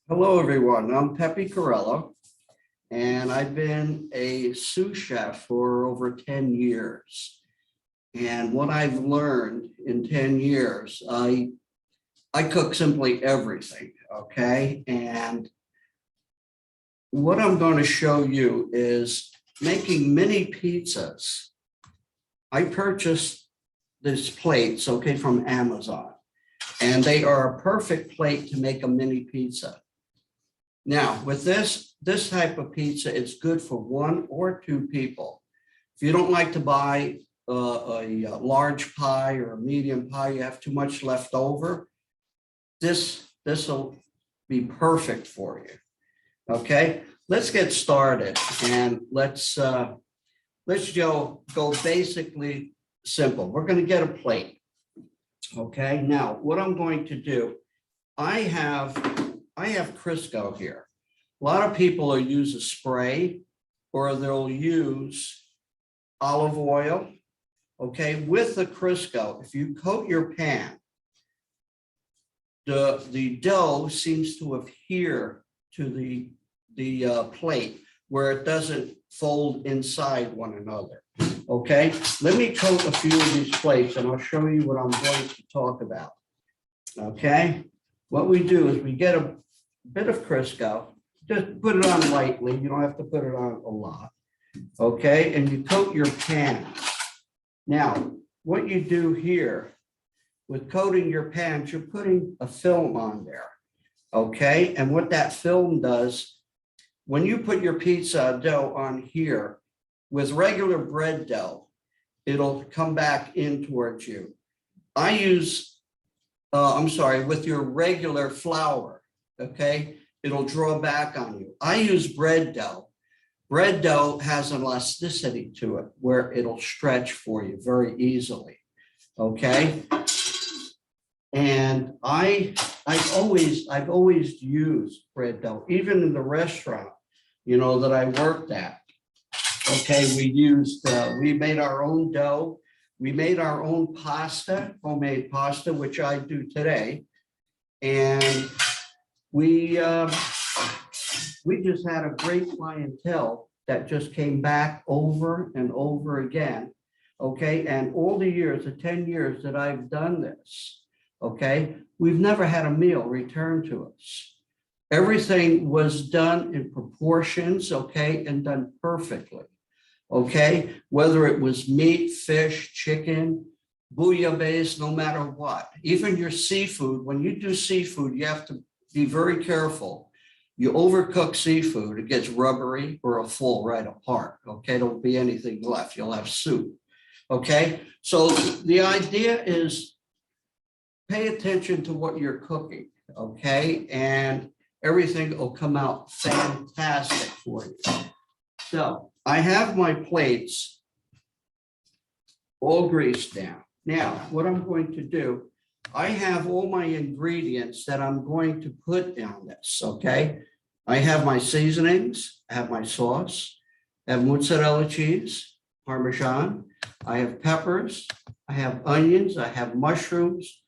Hello, everyone. I'm Pepe, and I've been a sous chef for over 10 years. And what I've learned in 10 years, I cook simply everything, okay? And what I'm going to show you is making mini pizzas. I purchased these plates, okay, from Amazon, and they are a perfect plate to make a mini pizza. Now, with this type of pizza, it's good for one or two people. If you don't like to buy a large pie or a medium pie, you have too much left over, this will be perfect for you. Okay, let's get started and let's go basically simple. We're going to get a plate. Okay, now what I'm going to do, I have Crisco here. A lot of people will use a spray or they'll use olive oil. Okay, with the Crisco, if you coat your pan, the dough seems to adhere to the plate where it doesn't fold inside one another. Okay, let me coat a few of these plates and I'll show you what I'm going to talk about. Okay, what we do is we get a bit of Crisco, just put it on lightly. You don't have to put it on a lot. Okay, and you coat your pan. Now, what you do here with coating your pans, you're putting a film on there. Okay, and what that film does, when you put your pizza dough on here, with regular bread dough, it'll come back in towards you. I use, with your regular flour, okay, it'll draw back on you. I use bread dough. Bread dough has an elasticity to it where it'll stretch for you very easily, okay? And I've always used bread dough, even in the restaurant, that I worked at. Okay, we made our own dough. We made our own pasta, homemade pasta, which I do today. And we just had a great clientele that just came back over and over again. Okay, and all the years, the 10 years that I've done this, okay, we've never had a meal returned to us. Everything was done in proportions, okay, and done perfectly. Okay, whether it was meat, fish, chicken, bouillabaisse, no matter what. Even your seafood, when you do seafood, you have to be very careful. You overcook seafood, it gets rubbery or it'll fall right apart. Okay, there won't be anything left. You'll have soup. Okay, so the idea is pay attention to what you're cooking. Okay, and everything will come out fantastic for you. So I have my plates all greased down. Now, what I'm going to do, I have all my ingredients that I'm going to put on this, okay? I have my seasonings, I have my sauce, I have mozzarella cheese, Parmesan, I have peppers, I have onions, I have mushrooms,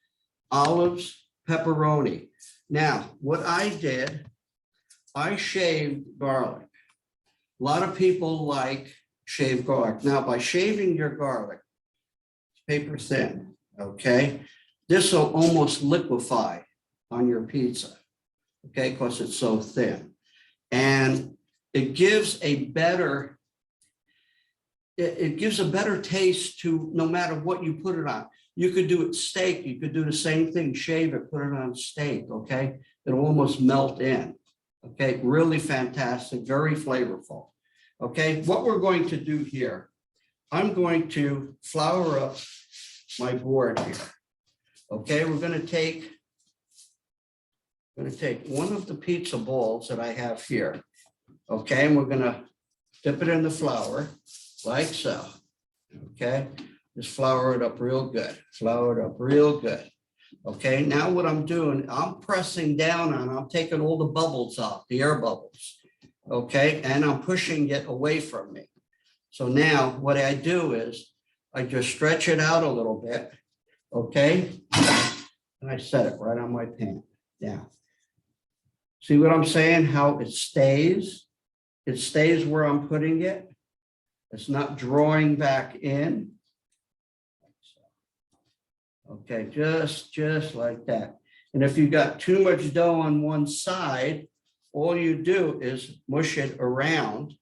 olives, pepperoni. Now, what I did, I shaved garlic. A lot of people like shaved garlic. Now, by shaving your garlic, it's paper thin, okay? This will almost liquefy on your pizza, okay, because it's so thin. And it gives a better taste to no matter what you put it on. You could do it steak, you could do the same thing, shave it, put it on steak, okay? It'll almost melt in. Okay, really fantastic, very flavorful. Okay, what we're going to do here, I'm going to flour up my board here. Okay, we're going to take one of the pizza balls that I have here. Okay, and we're going to dip it in the flour like so. Okay, just flour it up real good. Flour it up real good. Okay, now what I'm doing, I'm pressing down on, I'm taking all the bubbles off, the air bubbles. Okay, and I'm pushing it away from me. So now what I do is I just stretch it out a little bit. Okay, and I set it right on my pan. Now, See what I'm saying? How it stays? It stays where I'm putting it. It's not drawing back in. Okay, just like that. And if you got too much dough on one side, all you do is mush it around,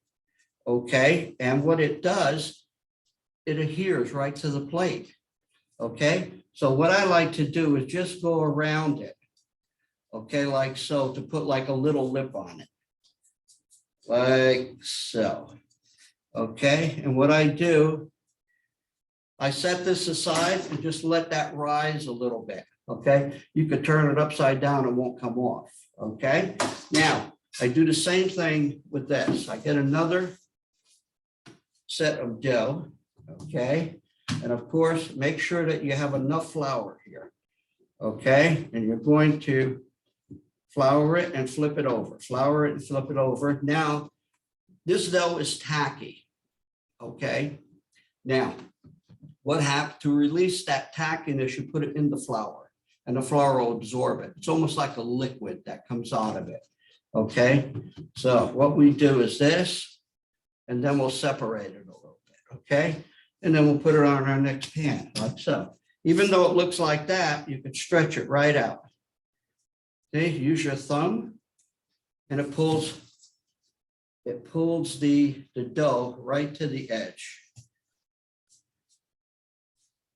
okay? And what it does, it adheres right to the plate, okay? So what I like to do is just go around it, okay, like so, to put like a little lip on it, like so, okay? And what I do, I set this aside and just let that rise a little bit, okay? You could turn it upside down, it won't come off, okay? Now, I do the same thing with this. I get another set of dough, okay? And of course, make sure that you have enough flour here, okay? And you're going to flour it and flip it over, flour it and flip it over. Now, this dough is tacky, okay? Now, what happens to release that tackiness, you put it in the flour and the flour will absorb it. It's almost like a liquid that comes out of it, okay? So what we do is this, and then we'll separate it a little bit, okay? And then we'll put it on our next pan, like so. Even though it looks like that, you can stretch it right out. Okay, use your thumb, and it pulls the dough right to the edge.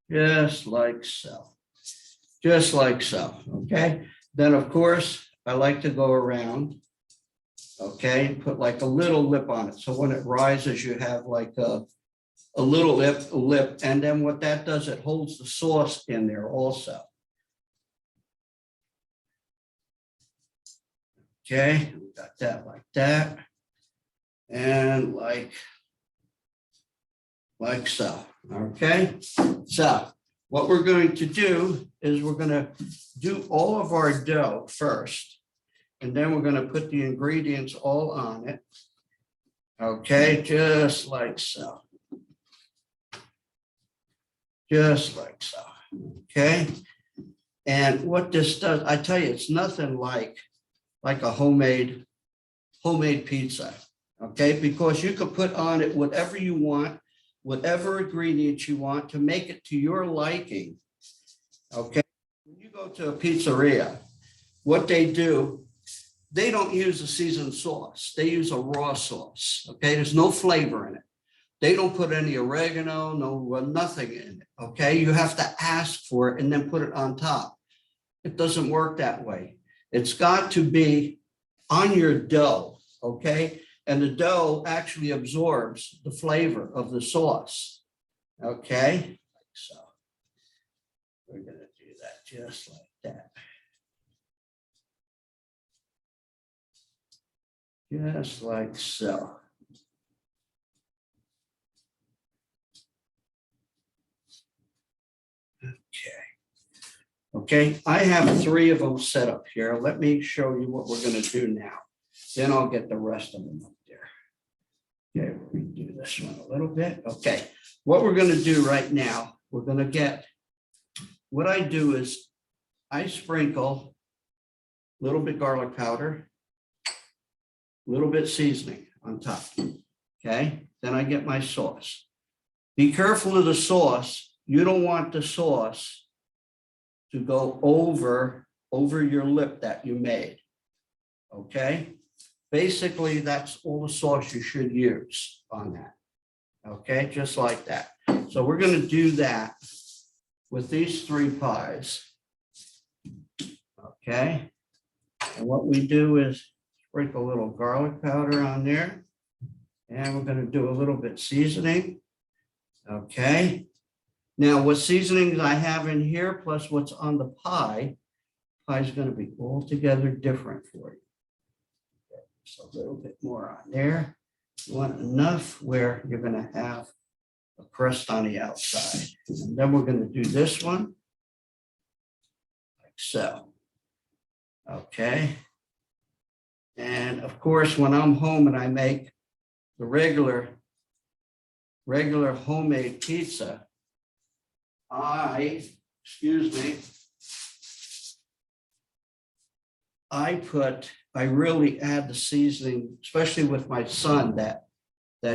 Just like so, just like so, okay? Then, of course, I like to go around, okay, and put like a little lip on it. So when it rises, you have like a little lip, and then what that does, it holds the sauce in there also. Okay, we got that like that, and like so, okay? So what we're going to do is we're going to do all of our dough first, and then we're going to put the ingredients all on it, okay? Just like so. Just like so, okay? And what this does, I tell you, it's nothing like a homemade pizza, okay? Because you could put on it whatever you want, whatever ingredients you want to make it to your liking, okay? When you go to a pizzeria, what they do, they don't use a seasoned sauce. They use a raw sauce, okay? There's no flavor in it. They don't put any oregano, nothing in it, okay? You have to ask for it and then put it on top. It doesn't work that way. It's got to be on your dough, okay? And the dough actually absorbs the flavor of the sauce, okay? So we're gonna do that just like that. Just like so. Okay, I have 3 of them set up here. Let me show you what we're going to do now. Then I'll get the rest of them up there. Okay, we're going to do this one a little bit. Okay, what we're going to do right now, we're going to get, what I do is I sprinkle a little bit garlic powder, a little bit seasoning on top. Okay, then I get my sauce. Be careful of the sauce. You don't want the sauce to go over your lip that you made, okay? Basically, that's all the sauce you should use on that, okay? Just like that. So we're gonna do that with these 3 pies, okay? And what we do is sprinkle a little garlic powder on there, and we're gonna do a little bit seasoning, okay? Now, what seasonings I have in here, plus what's on the pie is going to be altogether different for you. Okay, just a little bit more on there. You want enough where you're going to have a crust on the outside. And then we're going to do this one, like so. Okay. And of course, when I'm home and I make the regular homemade pizza, I put I really add the seasoning, especially with my son that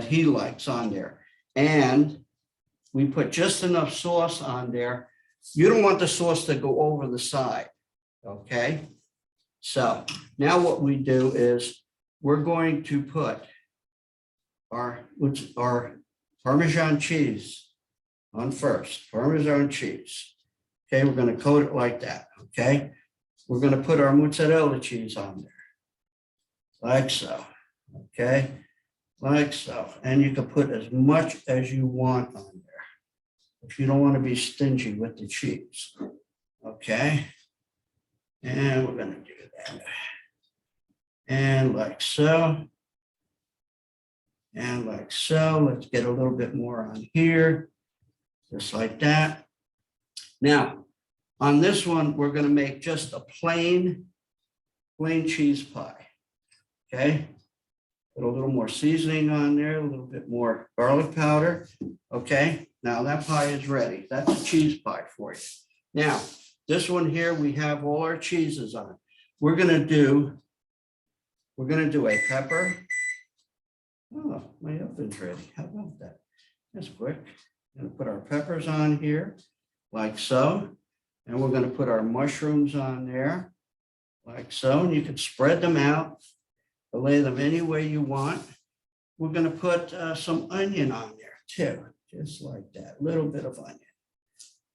he likes on there. And we put just enough sauce on there. You don't want the sauce to go over the side, okay? So now what we do is we're going to put our Parmesan cheese on first, Parmesan cheese. Okay, we're going to coat it like that, okay? We're going to put our mozzarella cheese on there, like so, okay? Like so. And you can put as much as you want on there if you don't want to be stingy with the cheese, okay? And we're going to do that. And like so. And like so. Let's get a little bit more on here, just like that. Now, on this one, we're going to make just a plain cheese pie, okay? Put a little more seasoning on there, a little bit more garlic powder, okay? Now that pie is ready. That's a cheese pie for you. Now, this one here, we have all our cheeses on. We're gonna do a pepper. Oh, my oven's ready. How about that? That's quick. Gonna put our peppers on here, like so. And we're gonna put our mushrooms on there, like so. And you can spread them out, lay them any way you want. We're gonna put some onion on there too, just like that. Little bit of onion,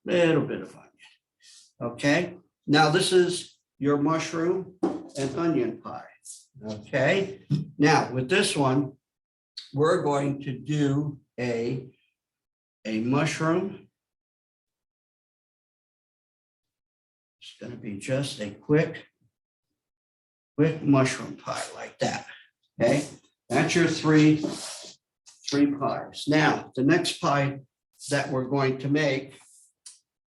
little bit of onion. Okay, now this is your mushroom and onion pie. Okay, now with this one, we're going to do a mushroom. It's going to be just a quick mushroom pie like that. Okay, that's your three pies. Now, the next pie that we're going to make,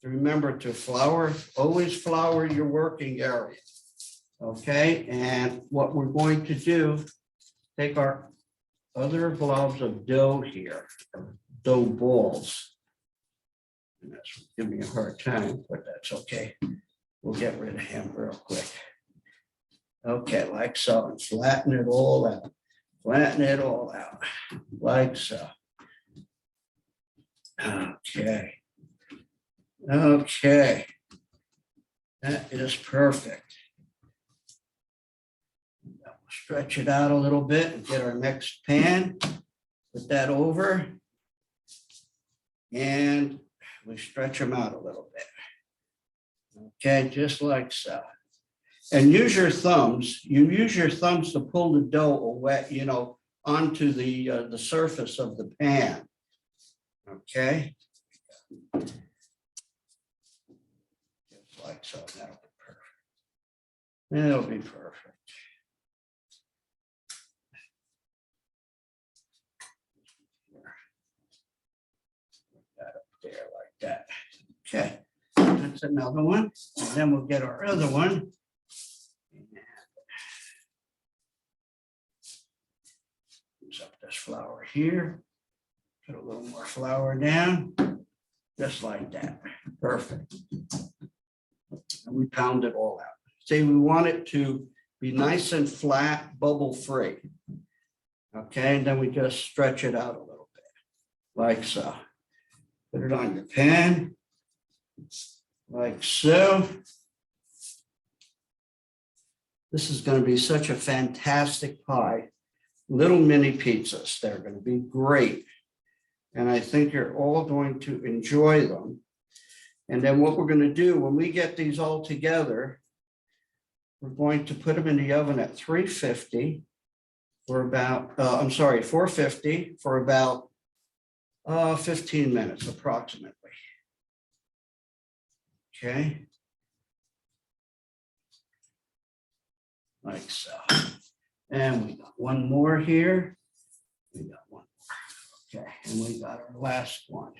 remember to always flour your working area. Okay, and what we're going to do, take our other globs of dough here, dough balls. And that's giving me a hard time, but that's okay. We'll get rid of him real quick. Okay, like so, and flatten it all out. Flatten it all out, like so. Okay. Okay. That is perfect. We'll stretch it out a little bit and get our next pan. Put that over. And we stretch them out a little bit. Okay, just like so. And use your thumbs. You use your thumbs to pull the dough away, onto the surface of the pan. Okay. Just like so. That'll be perfect. That'll be perfect. Put that up there like that. Okay. That's another one. And then we'll get our other one. Use up this flour here. Put a little more flour down. Just like that. Perfect. And we pound it all out. See, we want it to be nice and flat, bubble free. Okay, and then we just stretch it out a little bit, like so. Put it on your pan, like so. This is going to be such a fantastic pie. Little mini pizzas. They're going to be great. And I think you're all going to enjoy them. And then what we're going to do when we get these all together, we're going to put them in the oven at 350 for about, 450 for about 15 minutes approximately. Okay. Like so. And we got one more here. We got one more. Okay. And we got our last one.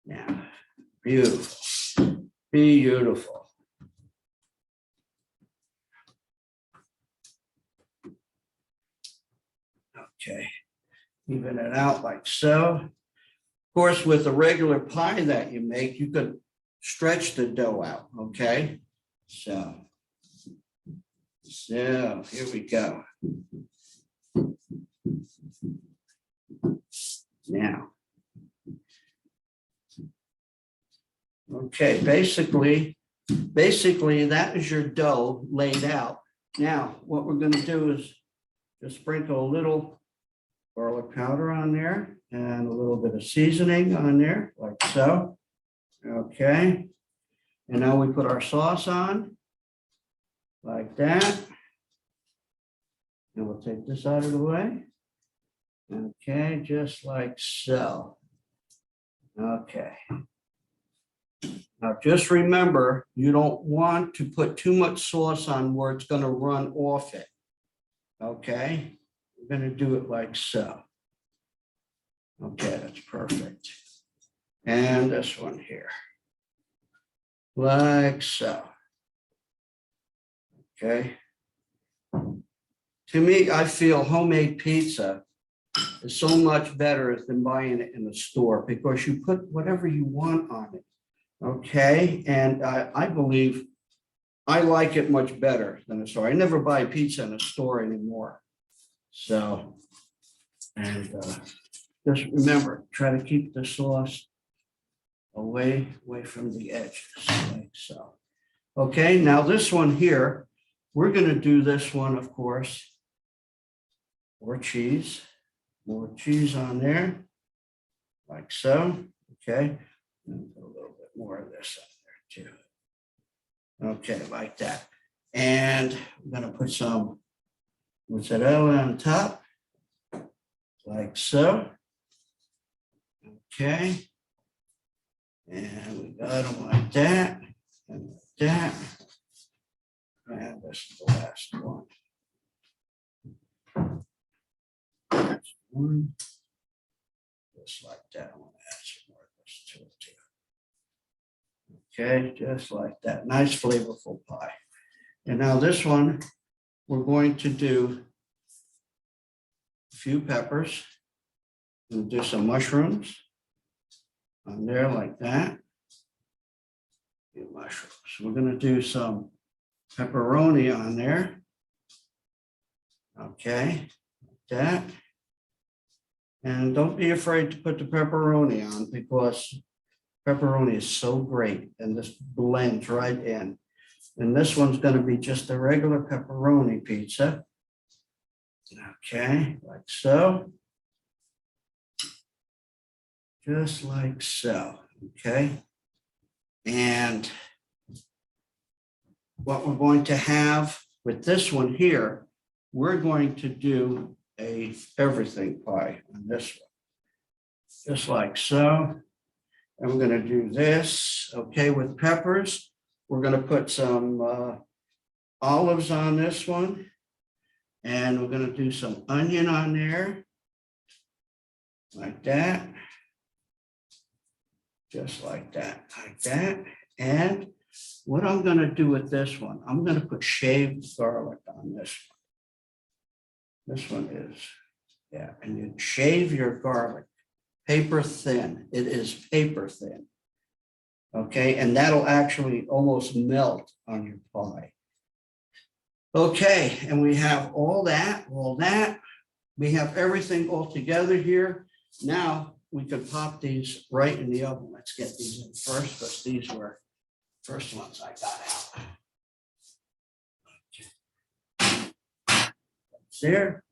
Now, beautiful. Beautiful. Okay. Even it out like so. Of course, with a regular pie that you make, you could stretch the dough out. Okay. So So here we go. Now. Okay, basically that is your dough laid out. Now, what we're going to do is just sprinkle a little garlic powder on there and a little bit of seasoning on there, like so. Okay. And now we put our sauce on, like that. And we'll take this out of the way. Okay, just like so. Okay. Now, just remember, you don't want to put too much sauce on where it's going to run off it. Okay, we're going to do it like so. Okay, that's perfect. And this one here, like so. Okay. To me, I feel homemade pizza is so much better than buying it in the store because you put whatever you want on it. Okay, and I believe I like it much better than a store. I never buy pizza in a store anymore. So, and just remember, try to keep the sauce away from the edges, like so. Okay, now this one here, we're going to do this one, of course, more cheese on there, like so. Okay, and put a little bit more of this on there too. Okay, like that. And I'm going to put some mozzarella on top, like so. Okay. And we got them like that, and like that. And this is the last one. That's one. Just like that. I want to add some more of this to it too. Okay, just like that. Nice flavorful pie. And now this one, we're going to do a few peppers. We'll do some mushrooms on there like that. Mushrooms. We're going to do some pepperoni on there. Okay, like that. And don't be afraid to put the pepperoni on because pepperoni is so great and this blends right in. And this one's going to be just a regular pepperoni pizza. Okay, like so. Just like so. Okay. And what we're going to have with this one here, we're going to do a everything pie on this one. Just like so. And we're going to do this, okay, with peppers. We're going to put some olives on this one. And we're going to do some onion on there. Like that. Just like that, And what I'm going to do with this one, I'm going to put shaved garlic on this one. This one is, yeah, and you shave your garlic, paper thin. It is paper thin. Okay, and that'll actually almost melt on your pie. Okay, and we have all that. We have everything all together here. Now, we could pop these right in the oven. Let's get these in first because these were first ones I got out. That's there.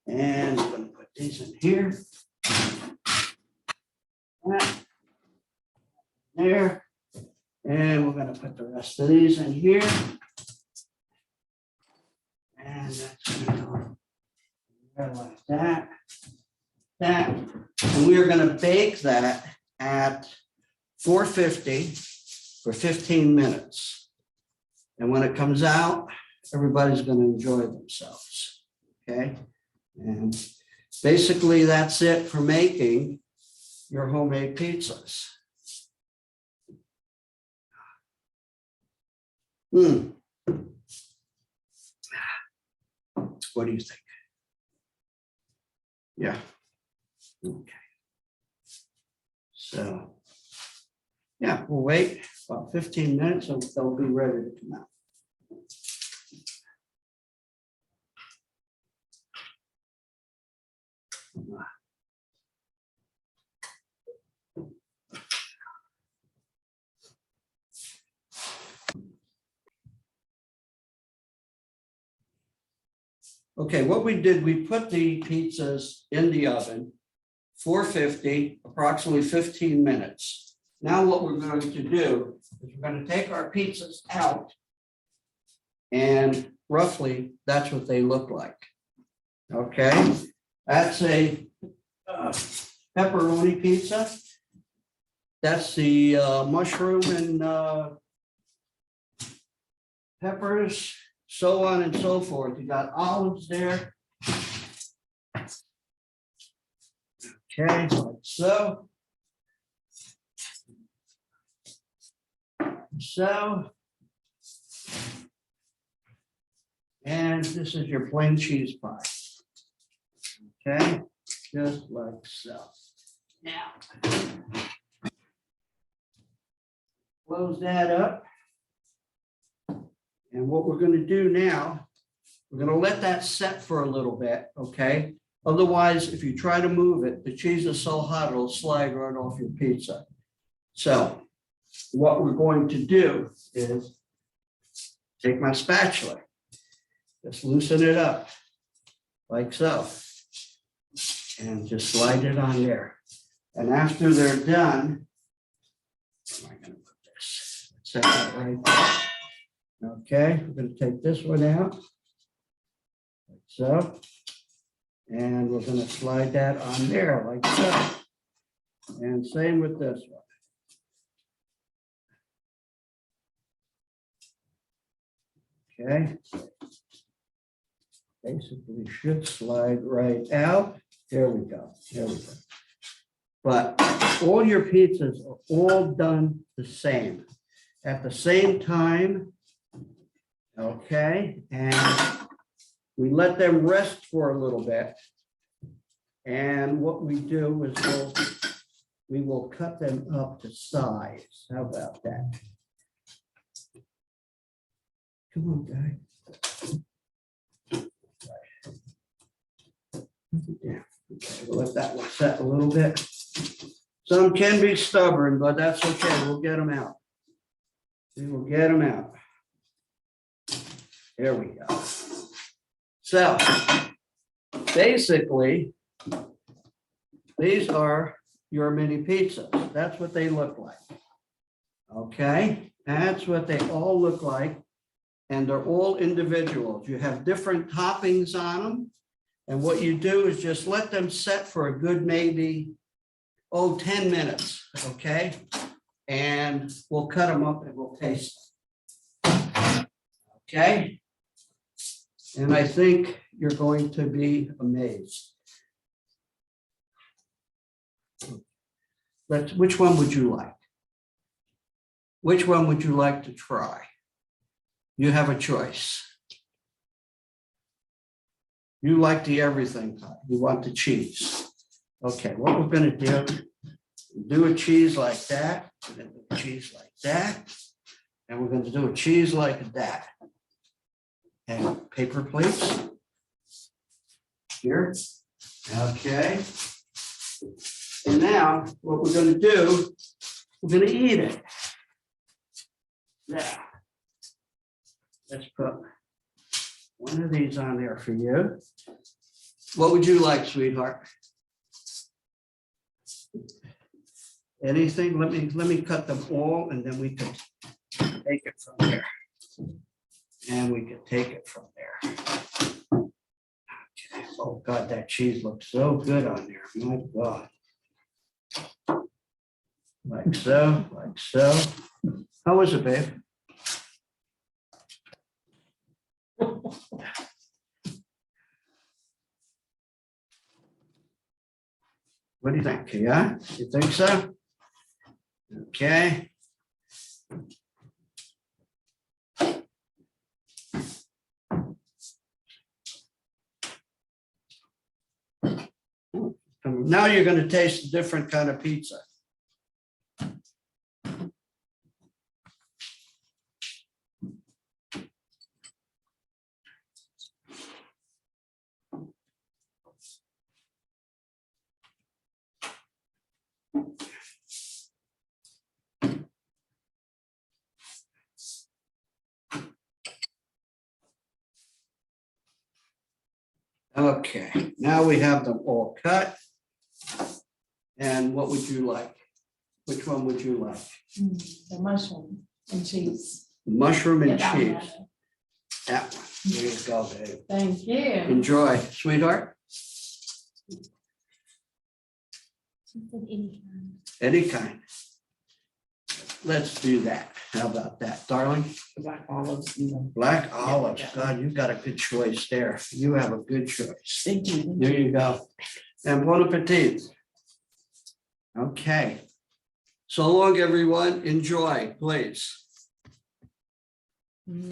And I'm going to put these in here. There. And we're going to put the rest of these in here. And that's going to go like that. And we are going to bake that at 450 for 15 minutes. And when it comes out, everybody's going to enjoy themselves. Okay. And basically that's it for making your homemade pizzas. What do you think? Yeah. Okay. So, yeah, we'll wait about 15 minutes and they'll be ready to come out. Okay, what we did, we put the pizzas in the oven, 450, approximately 15 minutes. Now what we're going to do is we're going to take our pizzas out, and roughly that's what they look like. Okay, that's a pepperoni pizza. That's the mushroom and peppers, so on and so forth. You got olives there. Okay, like so. So. And this is your plain cheese pie. Okay, just like so. Now, close that up. And what we're going to do now, we're going to let that set for a little bit, okay? Otherwise, if you try to move it, the cheese is so hot, it'll slide right off your pizza. So what we're going to do is take my spatula, just loosen it up like so, and just slide it on there. And after they're done, where am I going to put this? Set that right there. Okay, we're going to take this one out, like so, and we're going to slide that on there, like so. And same with this one. Okay. Basically should slide right out. There we go. There we go. But all your pizzas are all done the same, at the same time. Okay, and we let them rest for a little bit. And what we do is we will cut them up to size. How about that? Come on, guys. Yeah, okay, we'll let that one set a little bit. Some can be stubborn, but that's okay. We'll get them out. We will get them out. There we go. So basically, these are your mini pizzas. That's what they look like. Okay, that's what they all look like. And they're all individuals. You have different toppings on them. And what you do is just let them set for a good maybe, 10 minutes, okay? And we'll cut them up and we'll taste them. Okay? And I think you're going to be amazed. Which one would you like? Which one would you like to try? You have a choice. You like the everything type. You want the cheese. Okay, what we're going to do a cheese like that, and then do a cheese like that, and we're going to do a cheese like that. And paper plates here. Okay. And now what we're going to do, we're going to eat it. Now, let's put one of these on there for you. What would you like, sweetheart? Anything? Let me cut them all, and then we can take it from there. And we can take it from there. Okay. Oh God, that cheese looks so good on there. My God. Like so, like so. How is it, babe? What do you think? Yeah, you think so? Okay. Now you're going to taste a different kind of pizza. Okay, now we have them all cut. And what would you like? Which one would you like? The mushroom and cheese. Mushroom and Yeah, that one. cheese. That one. There you go, babe. Thank you. Enjoy, sweetheart. Any kind. Let's do that. How about that, darling? Black olives. You know. Black olives. Yeah. God, you've got a good choice there. You have a good choice. Thank you. There you go. And bon appetit. Okay. So long, everyone. Enjoy, please.